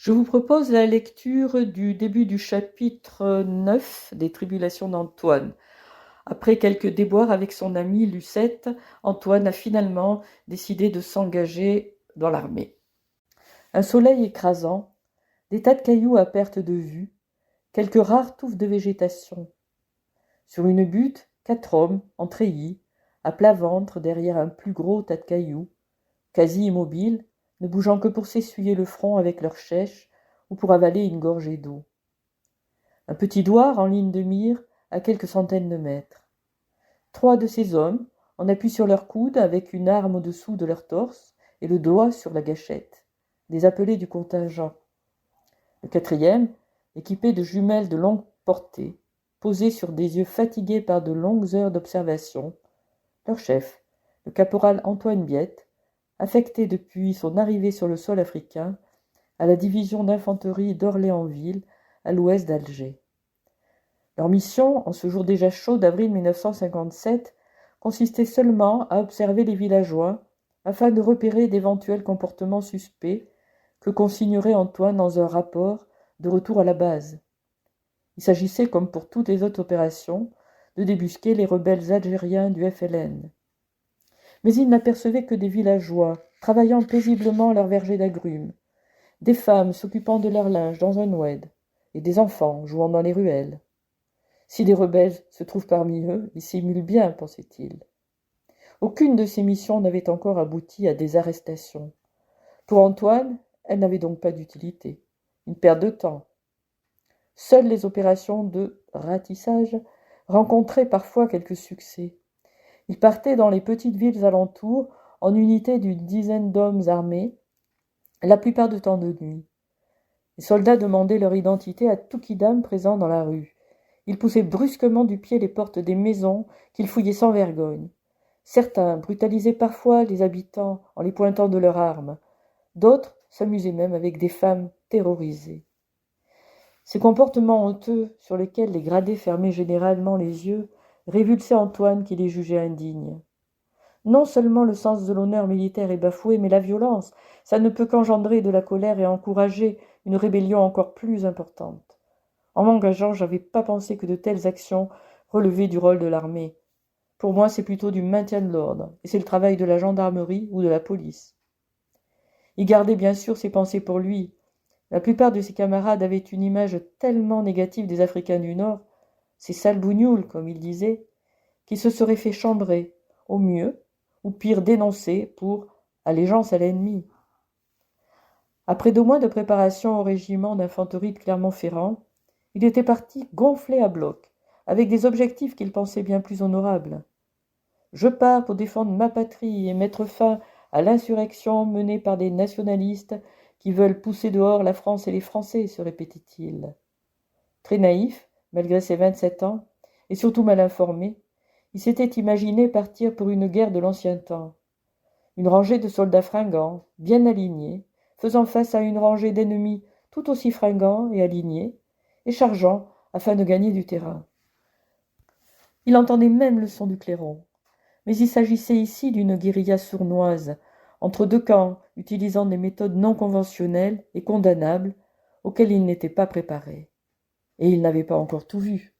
Je vous propose la lecture du début du chapitre 9 des Tribulations d'Antoine. Après quelques déboires avec son ami Lucette, Antoine a finalement décidé de s'engager dans l'armée. Un soleil écrasant, des tas de cailloux à perte de vue, quelques rares touffes de végétation. Sur une butte, 4 hommes, en treillis, à plat ventre derrière un plus gros tas de cailloux, quasi immobiles, ne bougeant que pour s'essuyer le front avec leur chèche ou pour avaler une gorgée d'eau. Un petit douar en ligne de mire à quelques centaines de mètres. 3 de ces hommes, en appui sur leur coude avec une arme au-dessous de leur torse et le doigt sur la gâchette, des appelés du contingent. Le 4e, équipé de jumelles de longue portée, posé sur des yeux fatigués par de longues heures d'observation, leur chef, le caporal Antoine Biette, affecté depuis son arrivée sur le sol africain à la division d'infanterie d'Orléansville, à l'ouest d'Alger. Leur mission, en ce jour déjà chaud d'avril 1957, consistait seulement à observer les villageois afin de repérer d'éventuels comportements suspects que consignerait Antoine dans un rapport de retour à la base. Il s'agissait, comme pour toutes les autres opérations, de débusquer les rebelles algériens du FLN. Mais il n'apercevait que des villageois, travaillant paisiblement leurs vergers d'agrumes, des femmes s'occupant de leur linge dans un oued, et des enfants jouant dans les ruelles. Si des rebelles se trouvent parmi eux, ils simulent bien, pensait-il. Aucune de ces missions n'avait encore abouti à des arrestations. Pour Antoine, elles n'avaient donc pas d'utilité, une perte de temps. Seules les opérations de ratissage rencontraient parfois quelques succès. Il partait dans les petites villes alentours en unité d'une dizaine d'hommes armés, la plupart du temps de nuit. Les soldats demandaient leur identité à tout quidam présent dans la rue. Ils poussaient brusquement du pied les portes des maisons qu'ils fouillaient sans vergogne. Certains brutalisaient parfois les habitants en les pointant de leurs armes. D'autres s'amusaient même avec des femmes terrorisées. Ces comportements honteux, sur lesquels les gradés fermaient généralement les yeux, révulsaient Antoine qui les jugeait indignes. Non seulement le sens de l'honneur militaire est bafoué, mais la violence, ça ne peut qu'engendrer de la colère et encourager une rébellion encore plus importante. En m'engageant, je n'avais pas pensé que de telles actions relevaient du rôle de l'armée. Pour moi, c'est plutôt du maintien de l'ordre, et c'est le travail de la gendarmerie ou de la police. Il gardait bien sûr ses pensées pour lui. La plupart de ses camarades avaient une image tellement négative des Africains du Nord, ces sales bougnoules, comme il disait, qu'il se serait fait chambrer, au mieux, ou pire dénoncer pour allégeance à l'ennemi. Après 2 mois de préparation au régiment d'infanterie de Clermont-Ferrand, il était parti gonflé à bloc, avec des objectifs qu'il pensait bien plus honorables. Je pars pour défendre ma patrie et mettre fin à l'insurrection menée par des nationalistes qui veulent pousser dehors la France et les Français, se répétait-il. Très naïf, malgré ses 27 ans, et surtout mal informé, il s'était imaginé partir pour une guerre de l'ancien temps. Une rangée de soldats fringants, bien alignés, faisant face à une rangée d'ennemis tout aussi fringants et alignés, et chargeant afin de gagner du terrain. Il entendait même le son du clairon. Mais il s'agissait ici d'une guérilla sournoise, entre 2 camps, utilisant des méthodes non conventionnelles et condamnables, auxquelles il n'était pas préparé. Et il n'avait pas encore tout vu.